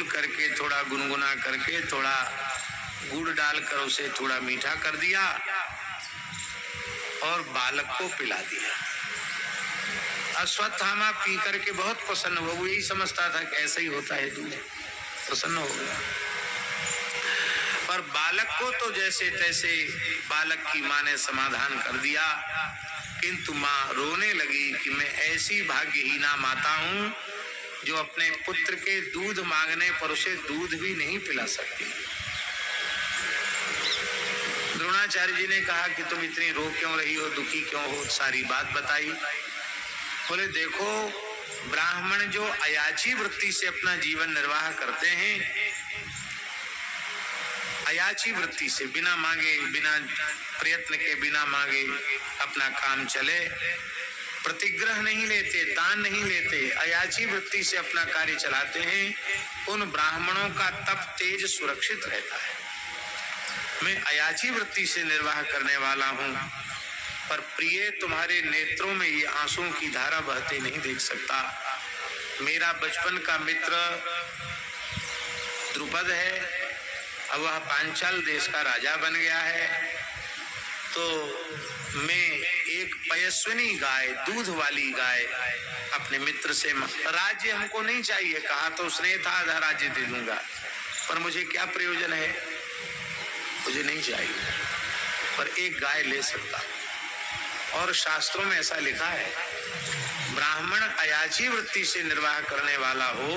करके, थोड़ा गुनगुना करके, थोड़ा गुड़ डालकर उसे थोड़ा मीठा कर दिया और बालक को पिला दिया। अश्वत्थामा पी करके बहुत प्रसन्न हुआ। वो यही समझता था कि ऐसा ही होता है दूध, प्रसन्न हो गया। पर बालक को तो जैसे तैसे बालक की माँ ने समाधान कर दिया, किंतु माँ रोने लगी कि मैं ऐसी भाग्यहीना माता हूँ जो अपने पुत्र के दूध मांगने पर उसे दूध भी नहीं पिला सकती। द्रोणाचार्य जी ने कहा कि तुम इतनी रो क्यों रही हो, दुखी क्यों हो, सारी बात बताई। बोले देखो, ब्राह्मण जो अयाची वृत्ति से अपना जीवन निर्वाह करते हैं, अयाची वृत्ति से बिना मांगे, बिना प्रयत्न के, बिना मांगे अपना काम चले, प्रतिग्रह नहीं लेते, दान नहीं लेते, अयाची वृत्ति से अपना कार्य चलाते हैं, उन ब्राह्मणों का तप तेज सुरक्षित रहता है। मैं अयाची वृत्ति से निर्वाह करने वाला हूँ, पर प्रिय तुम्हारे नेत्रों में ये आंसुओं की धारा बहते नहीं देख सकता। मेरा बचपन का मित्र द्रुपद है, अब वह पांचाल देश का राजा बन गया है, तो मैं एक पयस्विनी गाय, दूध वाली गाय अपने मित्र से, राज्य हमको नहीं चाहिए, कहा तो उसने था आधा राज्य दे दूंगा, पर मुझे क्या प्रयोजन है, मुझे नहीं चाहिए, पर एक गाय ले सकता। और शास्त्रों में ऐसा लिखा है, ब्राह्मण अयाची वृत्ति से निर्वाह करने वाला हो,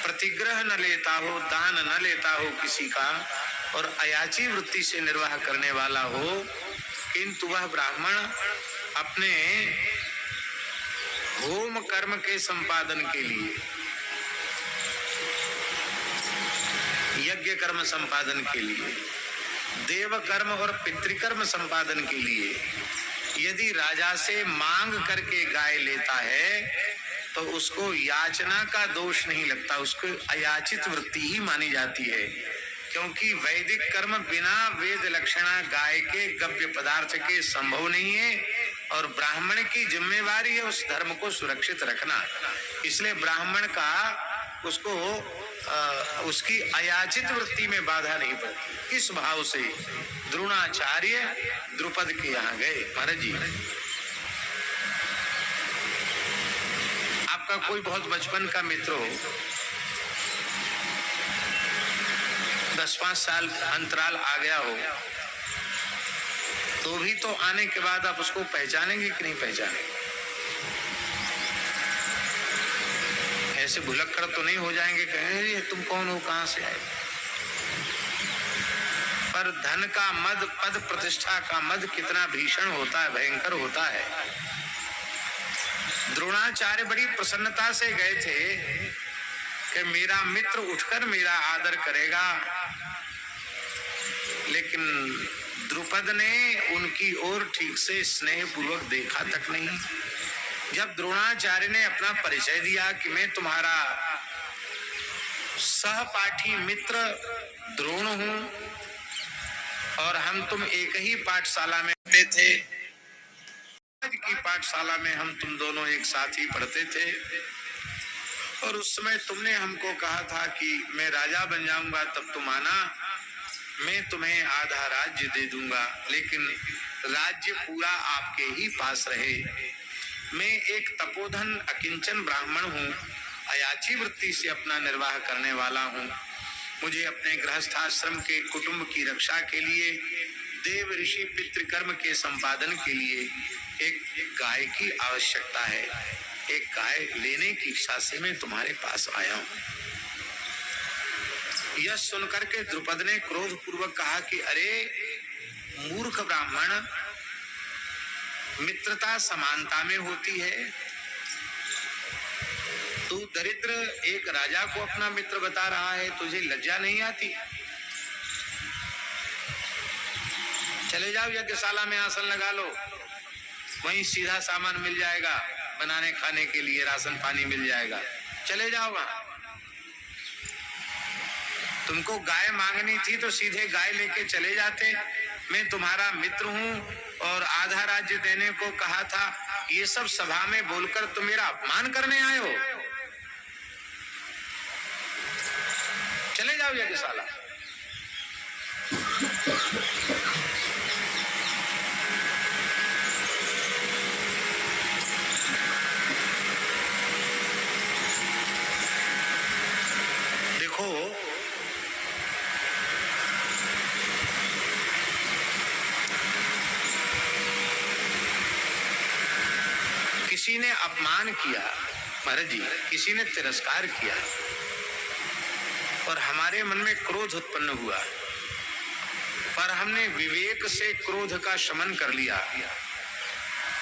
प्रतिग्रह न लेता हो, दान न लेता हो किसी का, और अयाची वृत्ति से निर्वाह करने वाला हो, किंतु वह ब्राह्मण अपने होम कर्म के संपादन के लिए, यज्ञ कर्म संपादन के लिए, देव कर्म और पितृकर्म संपादन के लिए यदि राजा से मांग करके गाय लेता है तो उसको याचना का दोष नहीं लगता, उसको अयाचित वृत्ति ही मानी जाती है, क्योंकि वैदिक कर्म बिना वेद लक्षणा गाय के गव्य पदार्थ के संभव नहीं है, और ब्राह्मण की जिम्मेवारी है उस धर्म को सुरक्षित रखना। इसलिए ब्राह्मण का उसको उसकी अयाचित वृत्ति में बाधा नहीं पड़ती। इस भाव से द्रोणाचार्य द्रुपद के यहाँ गए। महाराज जी, आपका कोई बहुत बचपन का मित्र हो, 10-5 साल अंतराल आ गया हो, तो भी तो आने के बाद आप उसको पहचानेंगे कि नहीं पहचानेंगे? ऐसे भुलक्कड़ तो नहीं हो जाएंगे, कहेंगे तुम कौन हो, कहां से आए? पर धन का मद, पद प्रतिष्ठा का मद कितना भीषण होता है, भयंकर होता है। द्रोणाचार्य बड़ी प्रसन्नता से गए थे कि मेरा मित्र उठकर मेरा आदर करेगा, लेकिन द्रुपद ने उनकी ओर ठीक से स्नेह पूर्वक देखा तक नहीं। जब द्रोणाचार्य ने अपना परिचय दिया कि मैं तुम्हारा सहपाठी मित्र द्रोण हूं और हम तुम एक ही पाठशाला में पढ़ते थे, की पाठशाला में हम तुम दोनों एक साथ ही पढ़ते थे, और उस समय तुमने हमको कहा था कि मैं राजा बन जाऊंगा, तब तुम आना, मैं तुम्हें आधा राज्य दे दूंगा, लेकिन राज्य पूरा आपके ही पास रहे। मैं एक तपोधन अकिंचन ब्राह्मण हूँ, अयाची वृत्ति से अपना निर्वाह करने वाला हूँ। मुझे अपने गृहस्थाश्रम के कुटुंब की रक्षा के लिए, देव ऋषि पितृकर्म के संपादन के लिए एक गाय की आवश्यकता है। एक गाय लेने की इच्छा से मैं तुम्हारे पास आया हूँ। यह सुनकर के द्रुपद ने क्रोध पूर्वक कहा कि अरे मूर्ख ब्राह्मण, मित्रता समानता में होती है, तू दरिद्र एक राजा को अपना मित्र बता रहा है, तुझे लज्जा नहीं आती? चले जाओ यज्ञशाला में आसन लगा लो, वहीं सीधा सामान मिल जाएगा, बनाने खाने के लिए राशन पानी मिल जाएगा, चले जाओ वहां। तुमको गाय मांगनी थी तो सीधे गाय लेके चले जाते। मैं तुम्हारा मित्र हूँ और आधा राज्य देने को कहा था, ये सब सभा में बोलकर तुम मेरा अपमान करने आए हो? जाओ यज्ञशाला। देखो किसी ने अपमान किया महाराज जी, किसी ने तिरस्कार किया और हमारे मन में क्रोध उत्पन्न हुआ, पर हमने विवेक से क्रोध का शमन कर लिया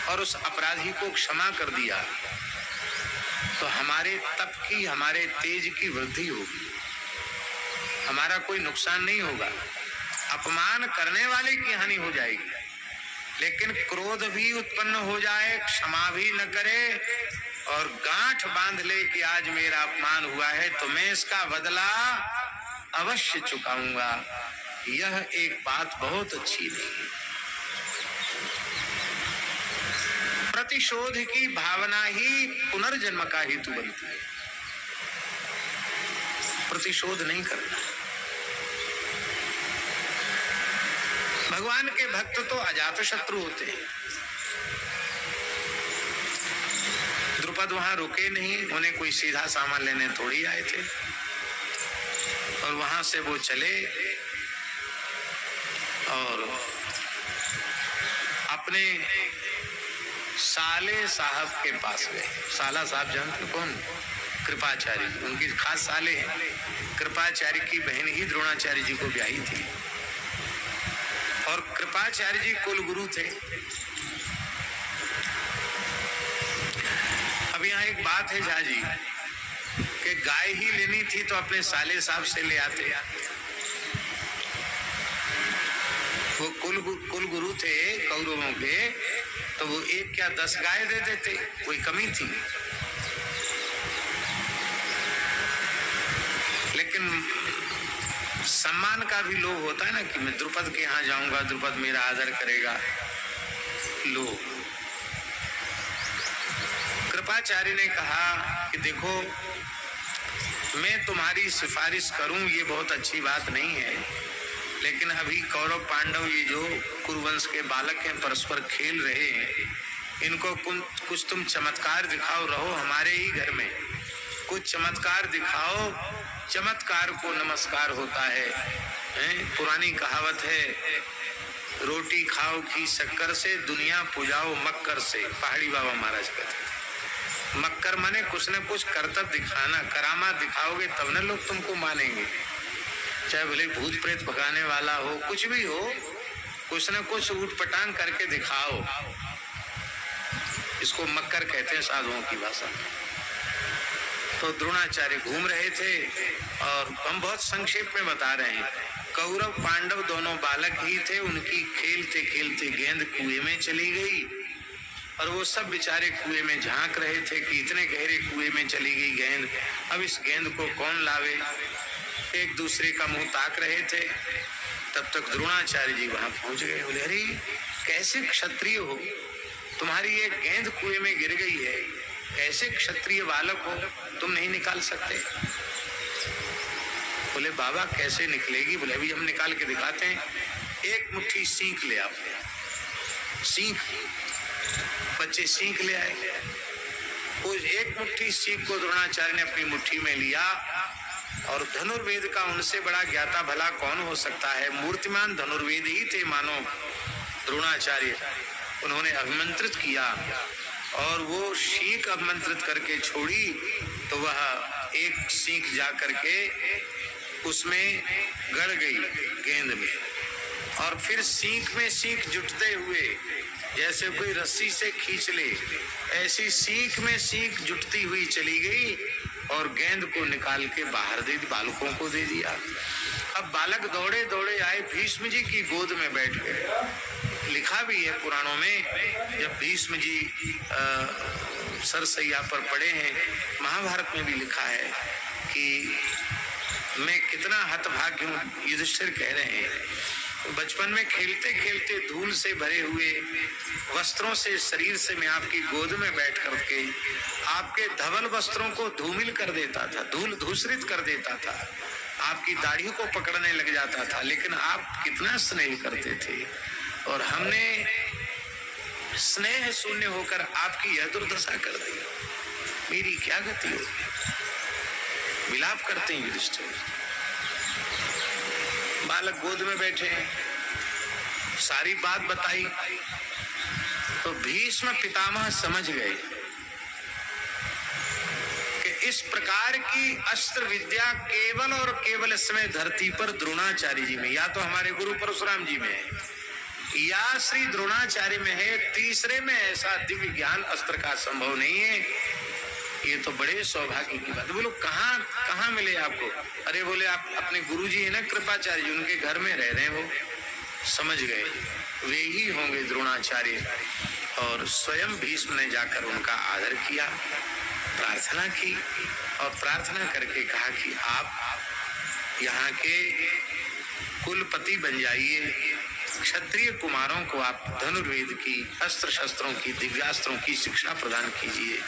और उस अपराधी को क्षमा कर दिया, तो हमारे तप की, हमारे तेज की वृद्धि होगी, हमारा कोई नुकसान नहीं होगा। अपमान करने वाले की हानि हो जाएगी, लेकिन क्रोध भी उत्पन्न हो जाए, क्षमा भी न करे और गांठ बांध ले कि आज मेरा अपमान हुआ है तो मैं इसका बदला अवश्य चुकाऊंगा, यह एक बात बहुत अच्छी नहीं। प्रतिशोध की भावना ही पुनर्जन्म का हेतु बनती है। प्रतिशोध नहीं करना। भगवान के भक्त तो अजात शत्रु होते हैं। द्रुपद वहां रुके नहीं, उन्हें कोई सीधा सामान लेने थोड़ी आए थे, और वहां से वो चले और अपने साले साहब के पास गए। साला साहब जानते कौन? कृपाचार्य, उनकी खास साले हैं। कृपाचार्य की बहन ही द्रोणाचार्य जी को ब्याही थी और कृपाचार्य जी कुल गुरु थे। अब यहाँ एक बात है झा जी कि गाय ही लेनी थी तो अपने साले साहब से ले आते। वो कुल गुरु थे कौरवों के, तो वो एक क्या 10 गाय दे देते, कोई कमी थी। लेकिन सम्मान का भी लोभ होता है ना कि मैं द्रुपद के यहाँ जाऊंगा, द्रुपद मेरा आदर करेगा, लोभ। कृपाचार्य ने कहा कि देखो मैं तुम्हारी सिफारिश करूं ये बहुत अच्छी बात नहीं है, लेकिन अभी कौरव पांडव ये जो कुरुवंश के बालक हैं परस्पर खेल रहे हैं, इनको कुछ तुम चमत्कार दिखाओ, रहो हमारे ही घर में, कुछ चमत्कार दिखाओ, चमत्कार को नमस्कार होता है। पुरानी कहावत है, रोटी खाओ घी शक्कर से, दुनिया पुजाओ मक्कर से, पहाड़ी बाबा महाराज कहते थे। मक्कर माने कुछ न कुछ करतब दिखाना, करामात दिखाओगे तब न लोग तुमको मानेंगे। चाहे भले भूत प्रेत भगाने वाला हो, कुछ भी हो, कुछ न कुछ उठपटांग करके दिखाओ, इसको मक्कर कहते हैं साधुओं की भाषा में। तो द्रोणाचार्य घूम रहे थे और हम बहुत संक्षेप में बता रहे हैं। कौरव पांडव दोनों बालक ही थे, उनकी खेलते खेलते गेंद कुएं में चली गई और वो सब बेचारे कुएं में झांक रहे थे कि इतने गहरे कुएं में चली गई गेंद, अब इस गेंद को कौन लावे। एक दूसरे का मुंह ताक रहे थे। तब तक द्रोणाचार्य जी वहां पहुंच गए। बोले अरे कैसे क्षत्रिय हो, तुम्हारी ये गेंद कुएं में गिर गई है, कैसे क्षत्रिय बालक हो, तुम नहीं निकाल सकते। बोले बाबा कैसे निकलेगी। बोले अभी हम निकाल के दिखाते हैं, एक मुट्ठी सींख ले आओ। सींख, बच्चे सींख ले आए। उस एक मुट्ठी सींख को द्रोणाचार्य ने अपनी मुट्ठी में लिया और धनुर्वेद का उनसे बड़ा ज्ञाता भला कौन हो सकता है, मूर्तिमान धनुर्वेद ही थे मानो द्रोणाचार्य। उन्होंने अभिमंत्रित किया और वो सींख अभिमंत्रित करके छोड़ी तो वह एक सींख जा करके उसमें गड़ गई गेंद में, और फिर सींख में सींख जुटते हुए जैसे कोई रस्सी से खींच ले, ऐसी सींख में सींख जुटती हुई चली गई और गेंद को निकाल के बाहर दे दी, बालकों को दे दिया। अब बालक दौड़े दौड़े आए, भीष्म जी की गोद में बैठ गए। लिखा भी है पुराणों में, जब भीष्म जी सरसैया पर पड़े हैं, महाभारत में भी लिखा है कि मैं कितना हतभाग्य हूँ। युधिष्ठिर कह रहे हैं बचपन में खेलते खेलते धूल से भरे हुए वस्त्रों से शरीर से मैं आपकी गोद में बैठ करके आपके धवल वस्त्रों को धूमिल कर देता था, धूल धूसरित कर देता था, आपकी दाढ़ी को पकड़ने लग जाता था, लेकिन आप कितना स्नेह करते थे, और हमने स्नेह शून्य होकर आपकी यह दुर्दशा कर दी, मेरी क्या गति होगी। विलाप करते हैं युधिष्ठिर। बालक गोद में बैठे हैं, सारी बात बताई तो भीष्म पितामह समझ गए कि इस प्रकार की अस्त्र विद्या केवल और केवल इस समय धरती पर द्रोणाचार्य जी में, या तो हमारे गुरु परशुराम जी में है, या श्री द्रोणाचार्य में है, तीसरे में ऐसा दिव्य ज्ञान अस्त्र का संभव नहीं है। ये तो बड़े सौभाग्य की बात। बोलो कहाँ कहाँ मिले आपको? अरे बोले आप अपने गुरु जी है ना कृपाचार्य जी, उनके घर में रह रहे हैं। वो समझ गए वे ही होंगे द्रोणाचार्य, और स्वयं भीष्म ने जाकर उनका आदर किया, प्रार्थना की, और प्रार्थना करके कहा कि आप यहाँ के कुलपति बन जाइए, क्षत्रिय कुमारों को आप धनुर्वेद की, अस्त्र शस्त्रों की, दिव्यास्त्रों की शिक्षा प्रदान कीजिए,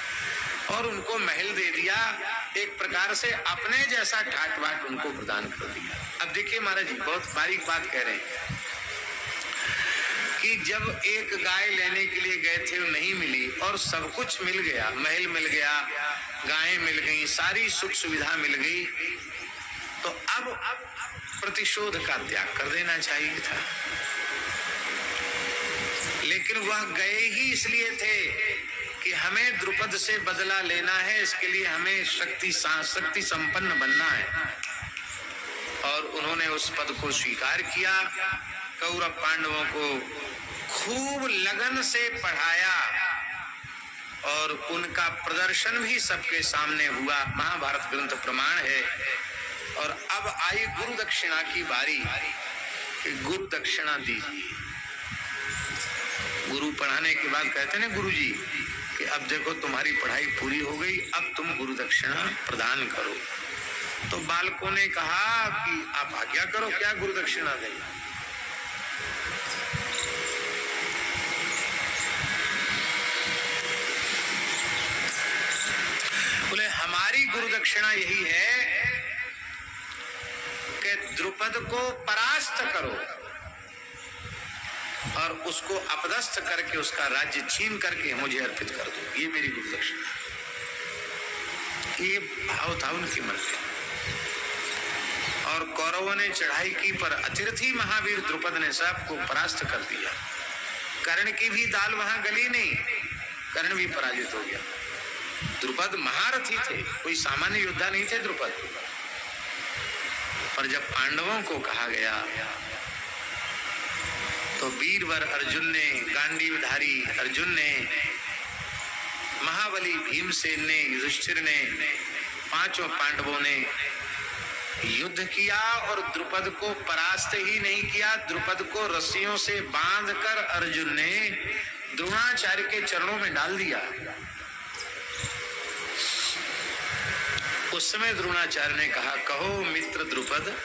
और उनको महल दे दिया, एक प्रकार से अपने जैसा ठाट बाट उनको प्रदान कर दिया। अब देखिए महाराज जी बहुत बारीक बात कह रहे हैं कि जब एक गाय लेने के लिए गए थे, नहीं मिली, और सब कुछ मिल गया, महल मिल गया, गायें मिल गई, सारी सुख सुविधा मिल गई, तो अब प्रतिशोध का त्याग कर देना चाहिए था। लेकिन वह गए ही इसलिए थे कि हमें द्रुपद से बदला लेना है, इसके लिए हमें शक्ति संपन्न बनना है, और उन्होंने उस पद को स्वीकार किया। कौरव पांडवों को खूब लगन से पढ़ाया, और उनका प्रदर्शन भी सबके सामने हुआ, महाभारत ग्रंथ प्रमाण है। और अब आई गुरु दक्षिणा की बारी कि गुरु दक्षिणा दीजिए। गुरु पढ़ाने के बाद कहते ना गुरु जी कि अब देखो तुम्हारी पढ़ाई पूरी हो गई, अब तुम गुरु दक्षिणा प्रदान करो। तो बालकों ने कहा कि आप आज्ञा करो, क्या गुरु दक्षिणा दें। बोले हमारी गुरु दक्षिणा यही है कि द्रुपद को परास्त करो और उसको अपदस्थ करके उसका राज्य छीन करके मुझे अर्पित कर दो, ये मेरी गुरु दक्षिणा। ये भाव था उनके मन में। और कौरवों ने चढ़ाई की, पर अतिरथी महावीर द्रुपद ने सबको परास्त कर दिया। कर्ण की भी दाल वहां गली नहीं, कर्ण भी पराजित हो गया। द्रुपद महारथी थे, कोई सामान्य योद्धा नहीं थे द्रुपद। पर जब पांडवों को कहा गया तो वीरवर अर्जुन ने, गांडीवधारी अर्जुन ने, महाबली भीमसेन ने, युधिष्ठिर ने, पांचों पांडवों ने युद्ध किया, और द्रुपद को परास्त ही नहीं किया, द्रुपद को रस्सियों से बांधकर अर्जुन ने द्रोणाचार्य के चरणों में डाल दिया। उस समय द्रोणाचार्य ने कहा, कहो मित्र द्रुपद,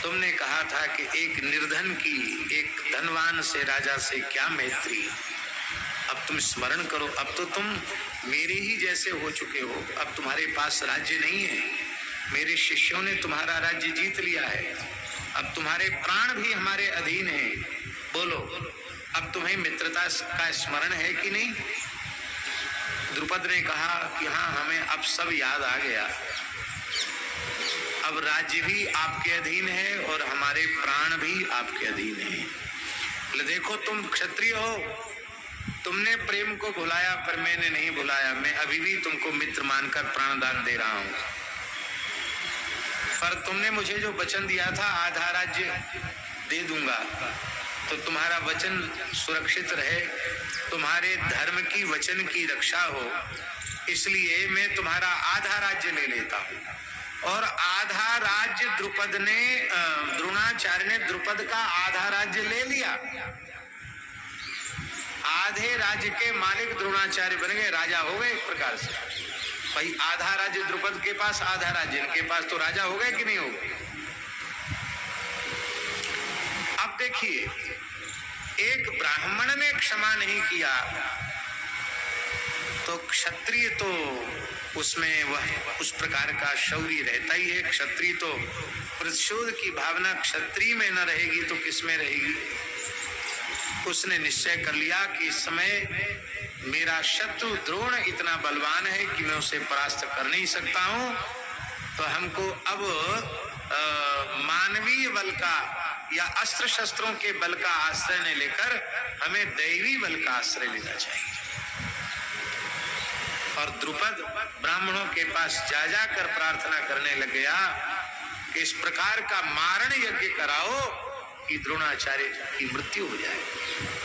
तुमने कहा था कि एक निर्धन की, एक धनवान से, राजा से क्या मैत्री। अब तुम स्मरण करो, अब तो तुम मेरे ही जैसे हो चुके हो, अब तुम्हारे पास राज्य नहीं है, मेरे शिष्यों ने तुम्हारा राज्य जीत लिया है, अब तुम्हारे प्राण भी हमारे अधीन हैं। बोलो अब तुम्हें मित्रता का स्मरण है कि नहीं। द्रुपद ने कहा कि हाँ, हमें अब सब याद आ गया, अब राज्य भी आपके अधीन है और हमारे प्राण भी आपके अधीन है। देखो तुम क्षत्रिय हो, तुमने प्रेम को भुलाया पर मैंने नहीं भुलाया, मैं अभी भी तुमको मित्र मानकर प्राणदान दे रहा हूं। पर तुमने मुझे जो वचन दिया था आधा राज्य दे दूंगा, तो तुम्हारा वचन सुरक्षित रहे, तुम्हारे धर्म की वचन की रक्षा हो, इसलिए मैं तुम्हारा आधा राज्य ले लेता हूं। और आधा राज्य द्रुपद ने, द्रोणाचार्य ने द्रुपद का आधा राज्य ले लिया। आधे राज्य के मालिक द्रोणाचार्य बन गए, राजा हो गए एक प्रकार से। भाई आधा राज्य द्रुपद के पास, आधा राज्य इनके पास, तो राजा हो गए कि नहीं हो गए। अब देखिए, एक ब्राह्मण ने क्षमा नहीं किया तो क्षत्रिय तो उसमें वह उस प्रकार का शौर्य रहता ही है। क्षत्रिय तो प्रतिशोध की भावना क्षत्रिय में न रहेगी तो किस में रहेगी। उसने निश्चय कर लिया कि इस समय मेरा शत्रु द्रोण इतना बलवान है कि मैं उसे परास्त कर नहीं सकता हूं, तो हमको अब मानवीय बल का या अस्त्र शस्त्रों के बल का आश्रय नहीं लेकर हमें दैवी बल का आश्रय लेना चाहिए। और द्रुपद ब्राह्मणों के पास जा जाकर प्रार्थना करने लग गया कि इस प्रकार का मारण यज्ञ कराओ कि द्रोणाचार्य की मृत्यु हो जाए।